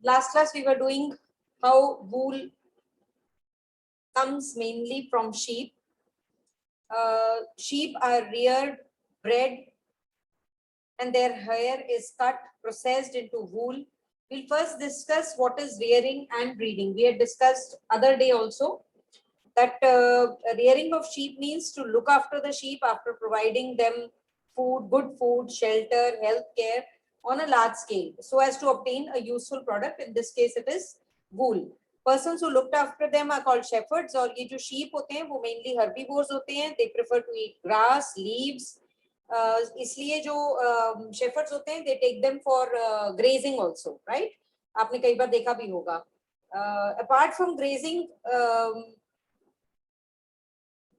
Last class we were doing how wool comes mainly from sheep. Sheep are reared, bred, and their hair is cut, processed into wool. We'll first discuss what is rearing and breeding. We had discussed other day also that rearing of sheep means to look after the sheep after providing them food, good food, shelter, health care on a large scale so as to obtain a useful product. In this case, it is wool. Persons who looked after them are called shepherds. और ये जो sheep होते हैं वो mainly herbivores होते हैं. They prefer to eat grass, leaves. इसलिए जो shepherds होते हैं they take them for grazing also, right? आपने कई बार देखा भी होगा. Apart from grazing,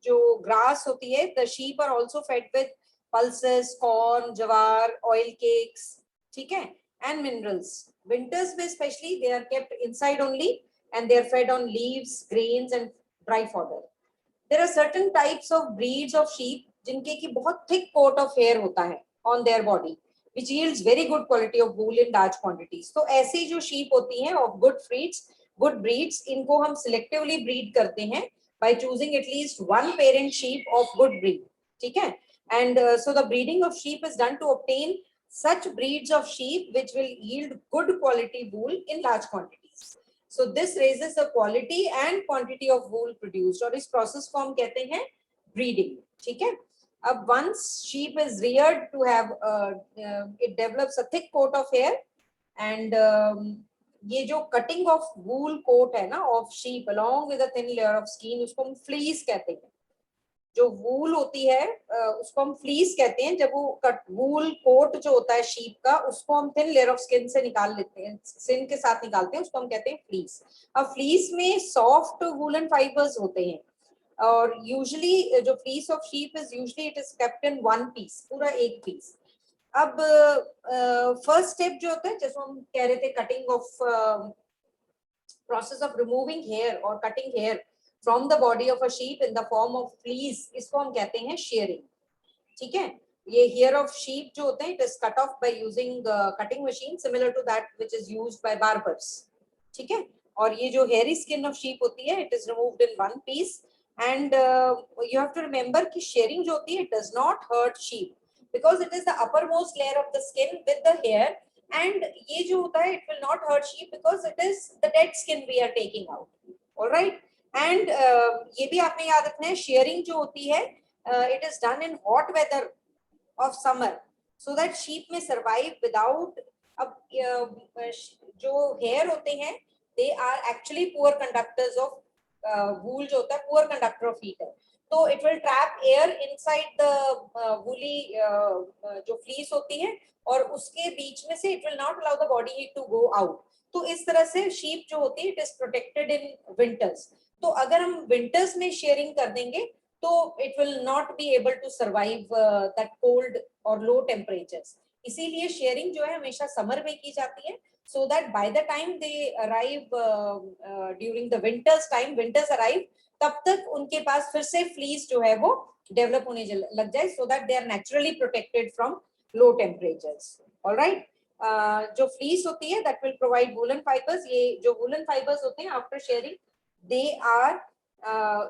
जो ग्रास होती है, the sheep are also fed with pulses, corn, jawar, oil cakes, ठीक है, and minerals. Winters में especially they are kept inside only and they are fed on leaves, grains and dry fodder. There are certain types of breeds of sheep जिनके की बहुत thick coat of hair होता है on their body, which yields very good quality of wool in large quantities. तो ऐसी जो sheep होती हैं of good breeds, इनको हम selectively breed करते हैं by choosing at least one parent sheep of good breed. ठीक है? And so the breeding of sheep is done to obtain such breeds of sheep which will yield good quality wool in large quantities. So this raises the quality and quantity of wool produced. और इस process को हम कहते हैं breeding. ठीक है? अब once sheep is reared to have it develops a thick coat of hair and ये जो कटिंग ऑफ वूल कोट है ना of sheep along with a thin layer of skin उसको हम फ्लीस कहते हैं. जो वूल होती है उसको हम फ्लीस कहते हैं. जब वो कट वूल कोट जो होता है शीप का उसको हम थिन लेयर ऑफ स्किन से निकाल लेते हैं, स्किन के साथ निकालते हैं, उसको हम कहते हैं फ्लीस. अब फ्लीस में सॉफ्ट वूलन फाइबर्स होते हैं और यूजुअली जो fleece of sheep is usually it is kept in one piece, पूरा एक पीस. अब फर्स्ट स्टेप जो होता है जैसे हम कह रहे थे cutting off process of removing hair और cutting hair from the body of a sheep in the form of fleece, इसको हम कहते हैं शेयरिंग. ठीक है? ये हेयर ऑफ शीप जो होते हैं it is cut off by using cutting machine similar to that which is used by barbers. ठीक है? और ये जो हेयरी स्किन ऑफ शीप होती है it is removed in one piece and you have to remember कि shearing जो होती है it does not hurt sheep because it is the uppermost layer of the skin with the hair and ये जो होता है it will not hurt sheep because it is the dead skin we are taking out. All right? And ये भी आपने याद रखना है shearing जो होती है it is done in hot weather of summer so that sheep may survive without. अब जो hair होते हैं they are actually poor conductors of wool जो होता है poor conductor of heat है. तो it will trap air inside the woolly जो fleece होती है और उसके बीच में से it will not allow the body heat to go out. तो इस तरह से sheep जो होती है it is protected in winters. तो अगर हम winters में shearing कर देंगे तो it will not be able to survive that cold or low temperatures. इसीलिए shearing जो है हमेशा summer में की जाती है so that by the time they arrive during the winters arrive तब तक उनके पास फिर से फ्लीस जो है वो डेवलप होने लग जाए so that they are naturally protected from low temperatures. Alright? जो फ्लीस होती है that will provide woollen fibres. ये जो वूलन फाइबर्स होते हैं आफ्टर शेयरिंग दे आर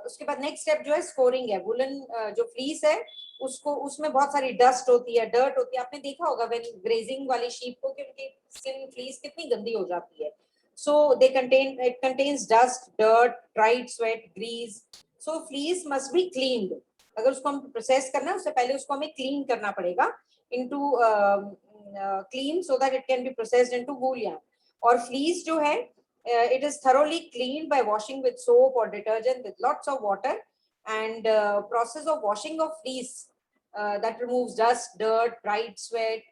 उसके बाद नेक्स्ट स्टेप जो है स्कोरिंग है. वूलन जो फ्लीस है उसको उसमें बहुत सारी डस्ट होती है, डर्ट होती है. आपने देखा होगा व्हेन ग्रेजिंग वाली शीप को कि उनकी स्किन फ्लीस कितनी गंदी हो जाती है. So it contains dust, dirt, dried sweat, grease. So fleece must be cleaned. अगर उसको हम प्रोसेस करना है उससे पहले उसको हमें क्लीन करना पड़ेगा into clean so that it can be processed into wool yarn. और fleece जो है it is thoroughly cleaned by washing with soap or detergent with lots of water and process of washing of fleece that removes dust, dirt, dried sweat,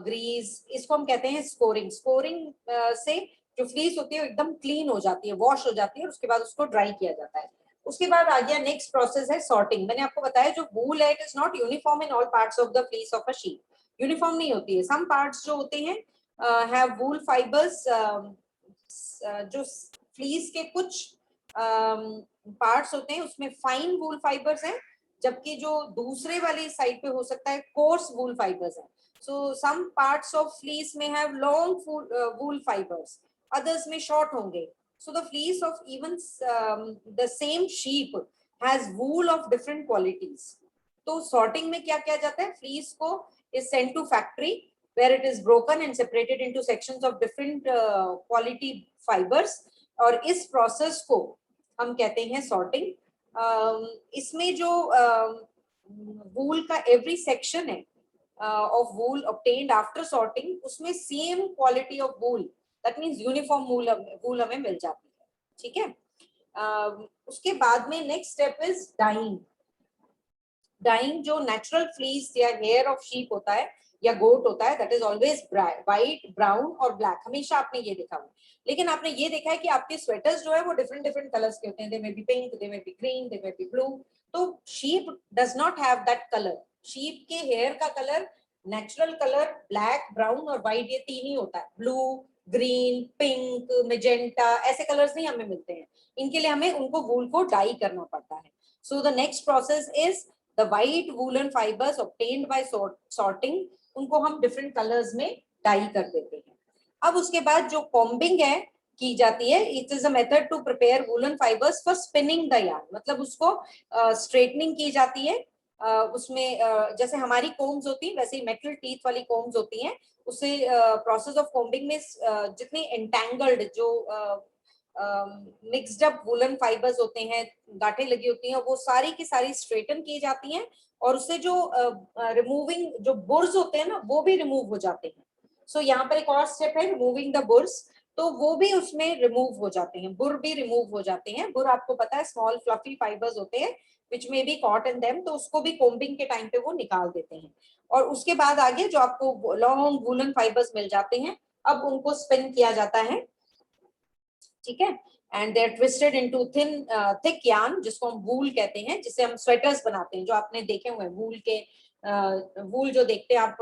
grease. इसको हम कहते हैं scoring. Scoring से जो fleece होती है एकदम क्लीन हो जाती है, वॉश हो जाती है और उसके बाद उसको ड्राई किया जाता है. उसके बाद आ गया नेक्स्ट प्रोसेस है सॉर्टिंग. मैंने आपको बताया जो वूल है it is not uniform in all parts of the fleece of a sheep. Uniform नहीं होती है. सम पार्ट्स जो होते हैं हैव वूल फाइबर्स. जो फ्लीस के कुछ पार्ट्स होते हैं उसमें फाइन वूल फाइबर्स हैं जबकि जो दूसरे वाली साइड पे हो सकता है कोर्स वूल फाइबर्स हैं. So some parts of fleece may have long wool fibers others में short होंगे. So the fleece of even the same sheep has wool of different qualities. तो sorting में क्या किया जाता है? Fleece को is sent to factory where it is broken and separated into sections of different quality fibers. और इस process को हम कहते हैं sorting. इसमें जो wool का every section है of wool obtained after sorting, उसमें same quality of wool, that means uniform wool हमें मिल जाती है. ठीक है. उसके बाद में next step is dyeing. Dyeing जो natural fleece या hair of sheep होता है या goat होता है, that is always white, brown और black. हमेशा आपने ये देखा हुआ. लेकिन आपने ये देखा है कि आपके स्वेटर्स जो है वो different colors के होते हैं. They may be pink, they may be green, they may be blue. तो sheep does not have that color. sheep के hair का color natural color black, brown और white ये तीन ही होता है. blue, green, pink, magenta ऐसे colors नहीं हमें मिलते हैं. इनके लिए हमें उनको wool को dye करना पड़ता है. So the next process is the white woolen fibers obtained by sorting, उनको हम different colors में dye कर देते हैं. अब उसके बाद जो combing है की जाती है, it is a method to prepare woolen fibers for spinning the yarn. मतलब उसको straightening की जाती है. उसमें जैसे हमारी combs होती है वैसे ही metal teeth वाली combs होती हैं. उससे process of combing में जितनी entangled जो मिक्स्ड अप वुलन फाइबर्स होते हैं, गांठें लगी होती हैं, वो सारी की सारी स्ट्रेटन की जाती हैं और उससे जो रिमूविंग जो बुर्स होते हैं ना वो भी रिमूव हो जाते हैं. सो यहाँ पर एक और स्टेप है रिमूविंग द बुर्स, तो वो भी उसमें रिमूव हो जाते हैं. बुर भी रिमूव हो जाते हैं. बुर आपको पता है स्मॉल फ्लफी फाइबर्स होते हैं विच में बी कॉट इन देम, तो उसको भी कोम्बिंग के टाइम पे वो निकाल देते हैं. और उसके बाद आगे जो आपको लॉन्ग वुलन फाइबर्स मिल जाते हैं, अब उनको स्पिन किया जाता है. ठीक है. And they are twisted into thick yarn जिसको हम वूल कहते हैं, जिससे हम स्वेटर्स बनाते हैं. जो आपने देखे हुए वूल के वूल जो देखते हैं आप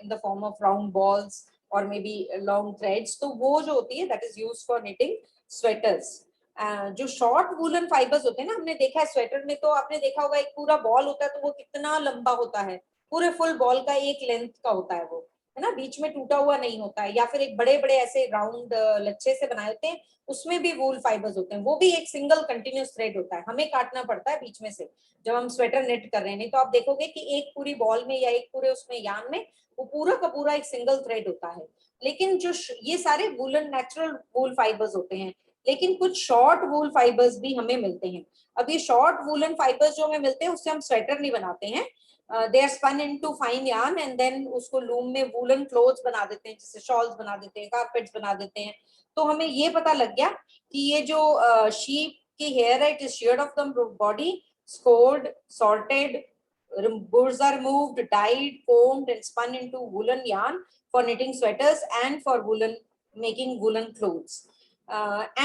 इन the form of round balls और मे बी लॉन्ग थ्रेड्स, तो वो जो होती है that is used for knitting sweaters. जो शॉर्ट वूलन फाइबर्स होते हैं ना, हमने देखा है स्वेटर में, तो आपने देखा होगा एक पूरा बॉल होता है तो वो कितना लंबा होता है, पूरे फुल बॉल का एक लेंथ का होता है वो, है ना, बीच में टूटा हुआ नहीं होता है. या फिर एक बड़े बड़े ऐसे राउंड लच्छे से बनाए होते हैं, उसमें भी वूल फाइबर्स होते हैं. वो भी एक सिंगल कंटिन्यूस थ्रेड होता है, हमें काटना पड़ता है बीच में से जब हम स्वेटर नेट कर रहे हैं. नहीं तो आप देखोगे कि एक पूरी बॉल में या एक पूरे उसमें यान में वो पूरा का पूरा एक सिंगल थ्रेड होता है. लेकिन जो ये सारे वूलन नेचुरल वूल फाइबर्स होते हैं, लेकिन कुछ शॉर्ट वूल फाइबर्स भी हमें मिलते हैं. अब ये शॉर्ट वूलन फाइबर्स जो हमें मिलते हैं उससे हम स्वेटर नहीं बनाते हैं. They are spun into fine yarn and then उसको लूम में वूलन क्लोथ्स बना देते हैं, जैसे शॉल्स बना देते हैं, कारपेट्स बना देते हैं. तो हमें ये पता लग गया कि ये जो शीप की हेयर है it is shared of the body, scored, sorted, burrs are removed, dyed, combed and spun into woolen yarn for knitting sweaters and for woolen making woolen clothes.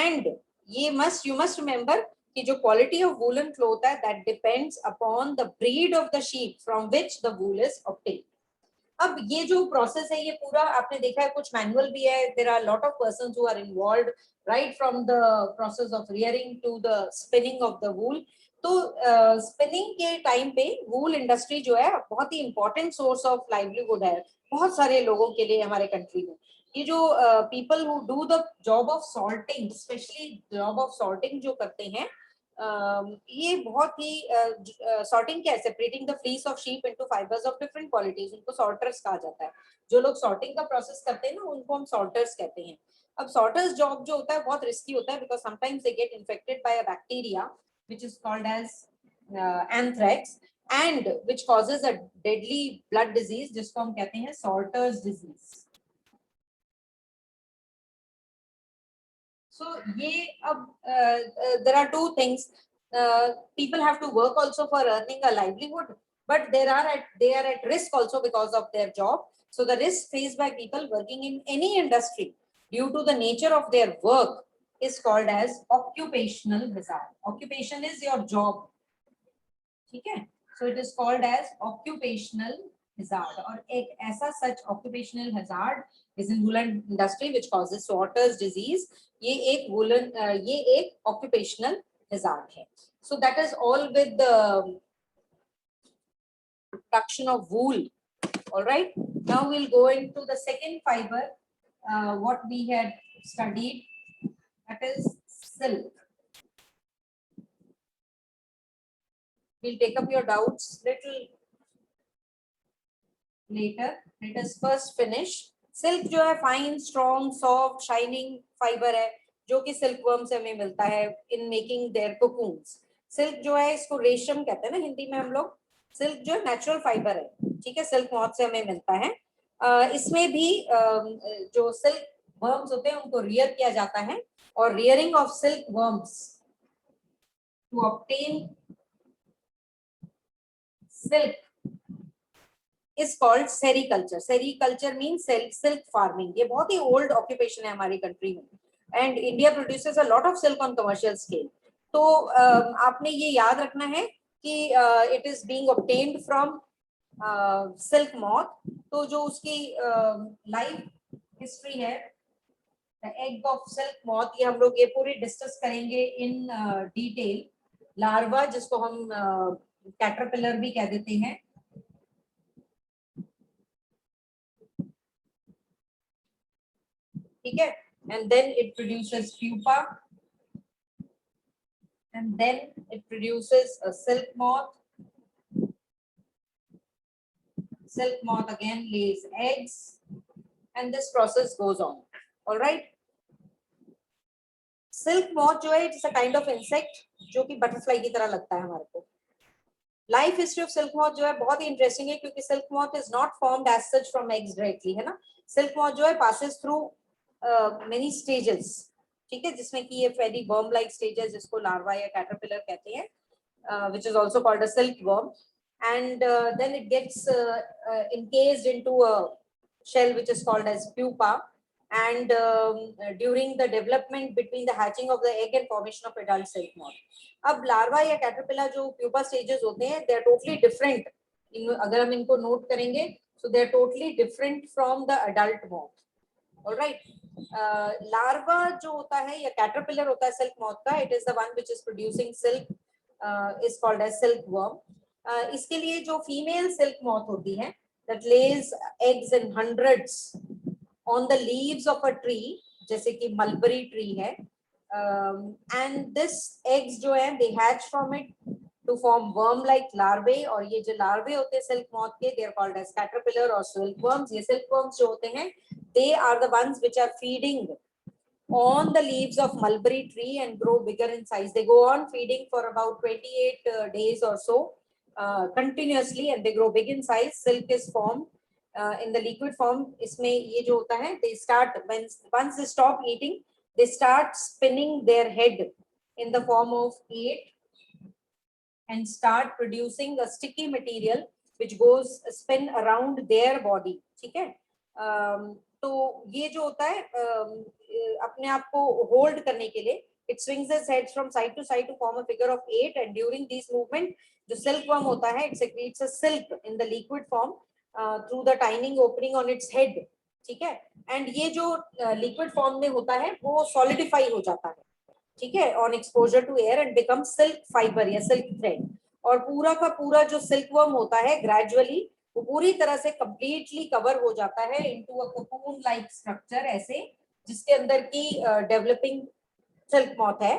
And you must remember कि जो quality of woollen cloth है that depends upon the breed of the sheep from which the wool is obtained. अब ये जो process है ये पूरा आपने देखा है, कुछ मैनुअल भी है. There are lot of persons who are involved right from the process of rearing to the spinning of the wool. तो स्पिनिंग के टाइम पे वूल इंडस्ट्री जो है बहुत ही इंपॉर्टेंट सोर्स ऑफ लाइवलीहुड है बहुत सारे लोगों के लिए हमारे कंट्री में. ये जो people who do the job of sorting, specially job of sorting जो करते हैं, ये बहुत ही सॉर्टिंग क्या है, separating the fleece of sheep into fibres of different qualities, उनको सॉर्टर्स कहा जाता है. जो लोग सॉर्टिंग का प्रोसेस करते हैं ना उनको हम सॉर्टर्स कहते हैं. अब सॉर्टर्स जॉब जो होता है बहुत रिस्की होता है because sometimes they get infected by a bacteria which is called as anthrax and which causes a deadly blood disease जिसको हम कहते हैं सॉर्टर्स डिजीज. So ये अब there are two things. People have to work also for earning a livelihood, but they are at risk also because of their job. So the risk faced by people working in any industry due to the nature of their work is called as occupational hazard. Occupation is your job. ठीक है? So it is called as occupational hazard. और एक ऐसा such occupational hazard is in woolen industry which causes sorters disease. ये एक woolen ये एक occupational hazard है. So that is all with the production of wool. All right. Now we'll go into the second fiber. What we had studied, that is silk. We'll take up your doubts little later. Let us first finish. Silk जो है fine, strong, soft, shining fibre है जो कि silk worm से हमें मिलता है in making their cocoons. Silk जो है इसको रेशम कहते हैं ना हिंदी में हम लोग. सिल्क जो है नेचुरल फाइबर है, ठीक है, सिल्क मॉथ से हमें मिलता है. इसमें भी जो सिल्क वर्म्स होते हैं उनको रियर किया जाता है और rearing of silk worms to obtain silk is called sericulture. Sericulture means silk farming. ये बहुत ही old occupation है हमारी country में. And India produces a lot of silk on commercial scale. तो आपने ये याद रखना है कि it is being obtained from silk moth. तो जो उसकी life history है, the egg of silk moth, ये हम लोग ये पूरी डिस्कस करेंगे in detail. लार्वा जिसको हम कैटरपिलर भी कह देते हैं, ठीक है, and then it produces pupa, and then it produces a silk moth. Silk moth again lays eggs, and this process goes on. All right. Silk moth जो है it is a kind of insect जो कि butterfly की तरह लगता है हमारे को. Life history of silk moth जो है बहुत ही interesting है क्योंकि silk moth is not formed as such from eggs directly, है ना. Silk moth जो है passes through many stages, ठीक है, जिसमें कि ये फेरी वर्म लाइक स्टेज है जिसको लार्वा या कैटरपिलर कहते हैं, which is also called a silk worm, and then it gets encased into a shell which is called as pupa, and during the development between the hatching of the egg and formation of adult silk moth. अब larva या caterpillar जो pupa stages होते हैं, they are totally different. अगर हम इनको note करेंगे, so they are totally different from the adult moth. All right. Larva जो होता है या कैटरपिलर होता है सिल्क मॉथ का, it is the one which is producing silk, is called as silk worm. इसके लिए जो फीमेल सिल्क मॉथ होती है that lays eggs in hundreds on the leaves of a tree, जैसे कि मलबरी ट्री है, and this eggs जो है they hatch from it to form worm like larvae, और ये जो larvae होते हैं silk moth के, they are called as caterpillar or silkworms. ये silkworms जो होते हैं, they are the ones which are feeding on the leaves of mulberry tree and grow bigger in size. They go on feeding for about 28 days or so continuously, and they grow big in size. Silk is formed in the liquid form. इसमें ये जो होता है, they start once they stop eating, they start spinning their head in the form of 8 and start producing a sticky material which goes spin around their body, ठीक है. तो ये जो होता है अपने आप को होल्ड करने के लिए, it swings its head from side to side to form a figure of 8, and during this movement जो silkworm होता है, it secretes a silk in the liquid form through the tiny opening on its head, ठीक है. and ये जो liquid form में होता है वो solidify हो जाता है, ठीक है, on exposure to air and become silk fibre या सिल्क थ्रेड. और पूरा का पूरा जो सिल्क वर्म होता है ग्रेजुअली वो पूरी तरह से कंप्लीटली कवर हो जाता है into a cocoon like structure, ऐसे जिसके अंदर की डेवलपिंग सिल्क मॉथ है.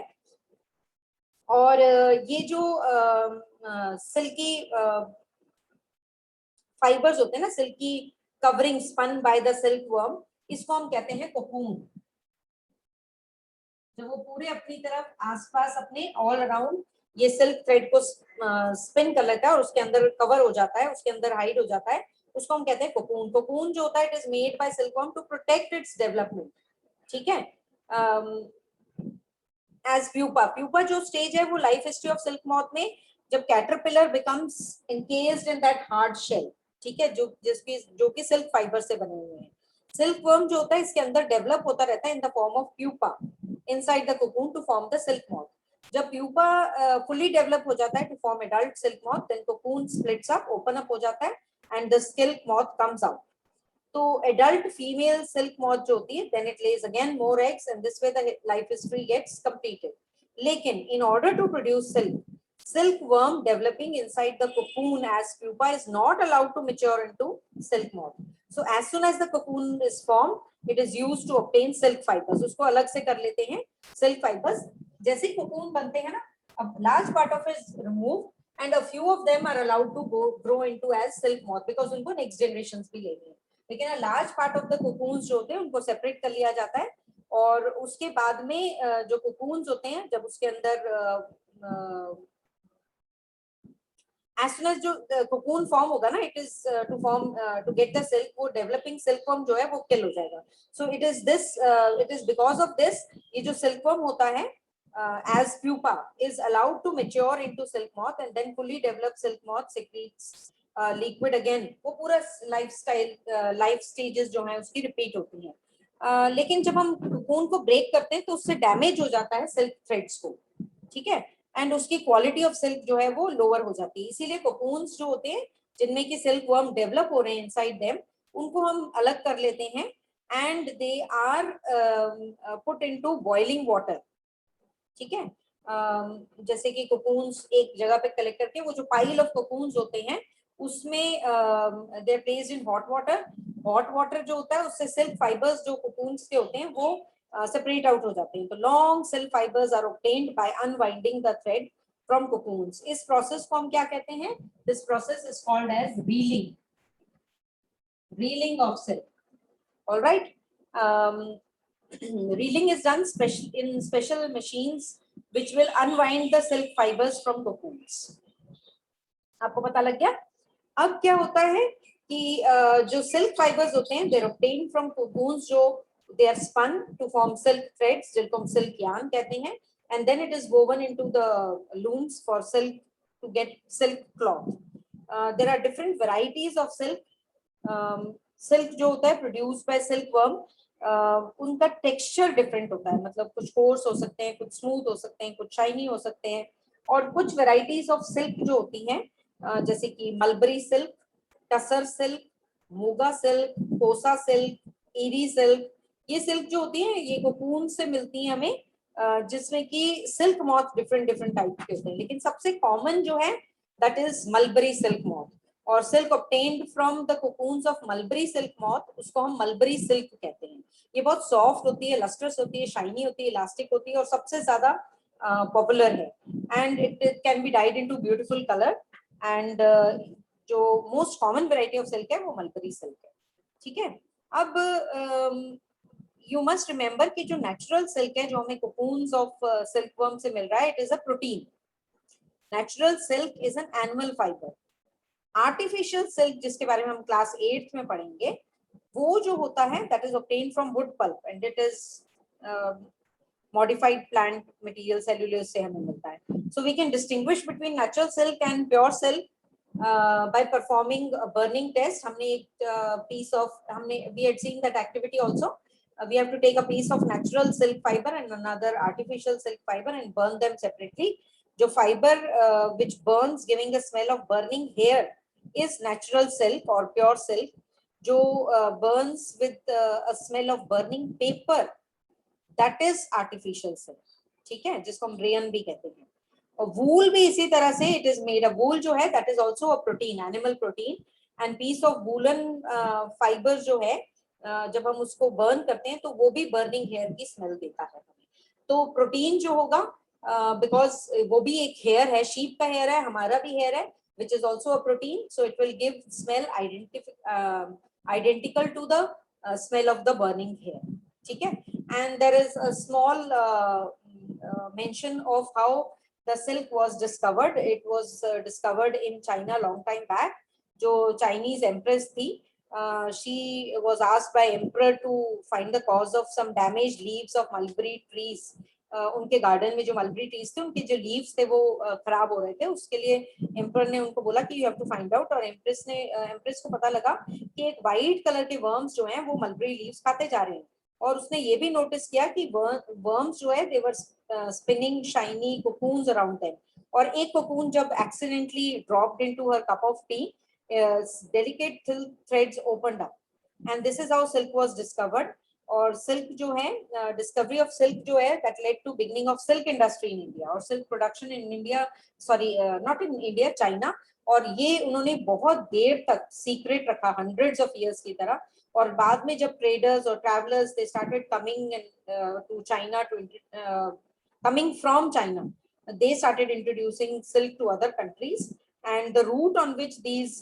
और ये जो सिल्की फाइबर्स होते हैं ना, silky covering spun by the silk worm, इसको हम कहते हैं कोकून. जब वो पूरे अपनी तरफ आसपास अपने ऑल अराउंड ये सिल्क थ्रेड को स्पिन कर लेता है और उसके अंदर कवर हो जाता है, उसके अंदर हाइड हो जाता है, उसको हम कहते हैं कोकून. कोकून जो होता है it is made by silkworm to protect its development, ठीक है. एज प्यूपा, प्यूपा जो स्टेज है वो life history of silk moth में जब caterpillar becomes encased in that hard shell, ठीक है, जो कि सिल्क फाइबर से बने हुए हैं. सिल्क वर्म जो होता है इसके अंदर डेवलप होता रहता है in the form of pupa inside the cocoon to form the silk moth. जब प्यूपा फुली डेवलप हो जाता है to form adult silk moth, then cocoon splits up, open up हो जाता है, and the silk moth comes out. तो adult female silk moth जो होती है, then it lays again more eggs, and this way the life history gets completed. लेकिन in order to produce silk, silkworm developing inside the cocoon as pupa is not allowed to mature into silk moth. So as soon as the cocoon is formed, it is used to obtain silk fibers. उसको अलग से कर लेते हैं silk fibers. जैसे cocoon बनते हैं ना, a large part of it is removed and a few of them are allowed to grow into as silk moth because उनको next generations भी लेनी है. लेकिन a large part of the cocoons जो होते हैं उनको separate कर लिया जाता है और उसके बाद में जो cocoons होते हैं जब उसके अंदर as soon as जो cocoon form होगा ना, it is to form to get the silk, वो developing silkworm जो है वो kill हो जाएगा. So it is this it is because of this ये जो silkworm होता है as pupa is allowed to mature into silk moth and then fully developed silk moth secretes liquid again. वो पूरा life stages जो है उसकी repeat होती है. लेकिन जब हम cocoon को break करते हैं तो उससे damage हो जाता है silk threads को, ठीक है, एंड उसकी क्वालिटी ऑफ सिल्क जो है वो लोअर हो जाती है. इसीलिए कोकून्स जो होते हैं जिनमें कि सिल्क वर्म डेवलप हो रहे हैं इनसाइड देम, उनको हम अलग कर लेते हैं and they are put into boiling water. ठीक है, जैसे कि कोकून्स एक जगह पे कलेक्ट करके वो जो पाइल ऑफ कोकून्स होते हैं उसमें they are placed in hot water. Hot water जो होता है उससे सिल्क फाइबर्स जो कोकून्स के होते हैं वो सेपरेट आउट हो जाते हैं. तो long silk fibres are obtained by unwinding the thread from cocoons. इस प्रोसेस को हम क्या कहते हैं? This process is called as reeling. Reeling of silk. Alright. Reeling is done in special machines which will unwind the silk fibers from cocoons. आपको पता लग गया? अब क्या होता है कि जो silk fibers होते हैं they are obtained from cocoons जो they are spun to form silk threads जिनको हम silk yarn कहते हैं and then it is woven into the looms for silk to get silk cloth. There are different varieties of silk. Silk जो होता है produced by silkworm उनका texture different होता है. मतलब कुछ कोर्स हो सकते हैं, कुछ स्मूथ हो सकते हैं, कुछ शाइनी हो सकते हैं. और कुछ वेराइटीज ऑफ सिल्क जो होती हैं जैसे कि mulberry silk, tussar silk, Muga silk, कोसा सिल्क, ईरी सिल्क, ये सिल्क जो होती है ये कोकून से मिलती है हमें जिसमें कि सिल्क मॉथ डिफरेंट टाइप के होते हैं. लेकिन सबसे कॉमन जो है that is mulberry silk moth. और silk obtained from the cocoons of mulberry silk moth उसको हम मलबरी सिल्क कहते हैं. ये बहुत सॉफ्ट होती है, लस्ट्रस होती है, शाइनी होती है, इलास्टिक होती है और सबसे ज्यादा पॉपुलर है. And it can be dyed into beautiful colour. And जो most common variety of silk है वो मलबरी सिल्क है. ठीक है. अब यू मस्ट रिमेम्बर कि जो नेचुरल सिल्क है जो हमें कोकून्स ऑफ सिल्कवर्म से मिल रहा है, it is a protein. Natural silk is an animal fibre. Artificial silk जिसके बारे में हम क्लास 8th में पढ़ेंगे वो जो होता है that is obtained from wood pulp and it is modified plant material cellulose से हमें मिलता है. So we can distinguish between natural silk and pure silk by performing a burning test. हमने एक piece of we had seen that activity also. We have to take a piece of natural silk fiber and another artificial silk fiber and burn them separately. जो fiber which burns giving a smell of burning hair is natural silk or pure silk. जो burns with a smell of burning paper that is artificial silk. ठीक है, जिसको हम rayon भी कहते हैं. और wool भी इसी तरह से it is made. wool जो है that is also a protein, animal protein. and piece of woolen fiber जो है जब हम उसको बर्न करते हैं तो वो भी बर्निंग हेयर की स्मेल देता है हमें. तो प्रोटीन जो होगा बिकॉज वो भी एक हेयर है, शीप का हेयर है, हमारा भी हेयर है which is also a protein, so it will give smell identical to the smell of the burning hair. ठीक है. and there is a small mention of how the silk was discovered. It was discovered in China long time back. जो Chinese empress थी, she was asked by emperor to find the cause of some damaged leaves of mulberry trees. उनके garden में जो mulberry trees थे उनके जो leaves थे वो खराब हो रहे थे. उसके लिए एम्पर ने उनको बोला कि you have to find out. और एम्प्रेस को पता लगा कि एक वाइट कलर के वर्म्स जो हैं वो मलबरी लीव्स खाते जा रहे हैं. और उसने ये भी नोटिस किया कि वर्म्स जो है they were spinning shiny cocoons around them. और एक कोकून जब accidentally dropped into her cup of tea, delicate threads opened up and this is how silk was discovered. और सिल्क जो है, डिस्कवरी ऑफ सिल्क जो है that led to beginning of silk industry in India और silk production in India, sorry not in India, China. और ये उन्होंने बहुत देर तक सीक्रेट रखा, हंड्रेड्स ऑफ इयर्स की तरह। और बाद में जब ट्रेडर्स और travellers they started coming to China, to coming from China, they started introducing silk to other countries, and the route on which these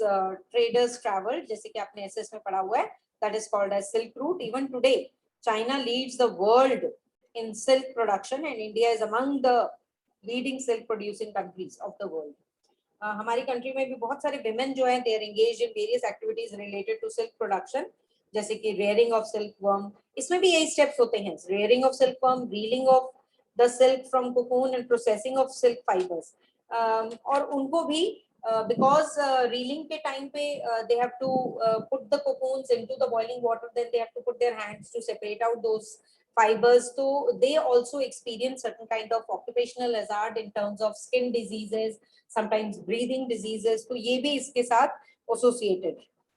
traders traveled, जैसे कि आपने SS में पढ़ा हुआ है, that is called as Silk Route. Even today China leads the world in silk production and India is among the leading silk producing countries of the world. हमारी country में भी बहुत सारे women जो हैं, they are engaged in various activities related to silk production, जैसे कि rearing of silkworm, इसमें भी यही steps होते हैं, rearing of silkworm, reeling of the silk from cocoon and processing of silk fibers. और उनको भी because reeling के time पे they have to put the cocoons into the boiling water, then they have to put their hands to separate out those fibers, so they also experience certain kind of occupational hazard in terms of skin diseases, sometimes breathing diseases, तो ये भी इसके साथ associated,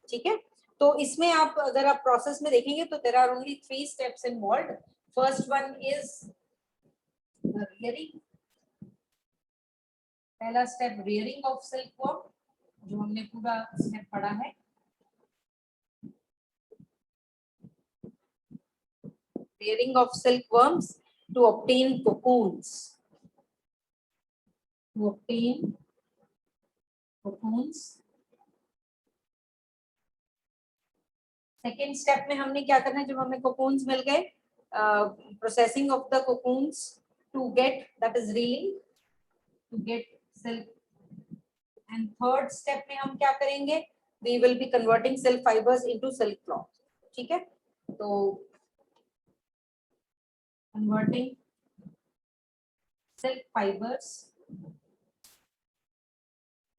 ठीक है। तो इसमें आप अगर आप प्रोसेस में देखेंगे तो there are only 3 steps involved. First one is rearing, पहला स्टेप rearing of silkworm, जो हमने पूरा स्टेप पढ़ा है। Rearing of silkworms to obtain cocoons, to obtain cocoons. Second step में हमने क्या करना है, जब हमें cocoons मिल गए, processing of the cocoons to get, that is reeling, to get silk. And third step में हम क्या करेंगे, we will be converting silk fibers into silk cloth, ठीक है। तो converting silk fibers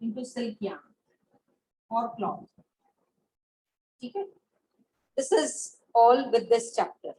into silk yarn or cloth, ठीक है। This is all with this chapter.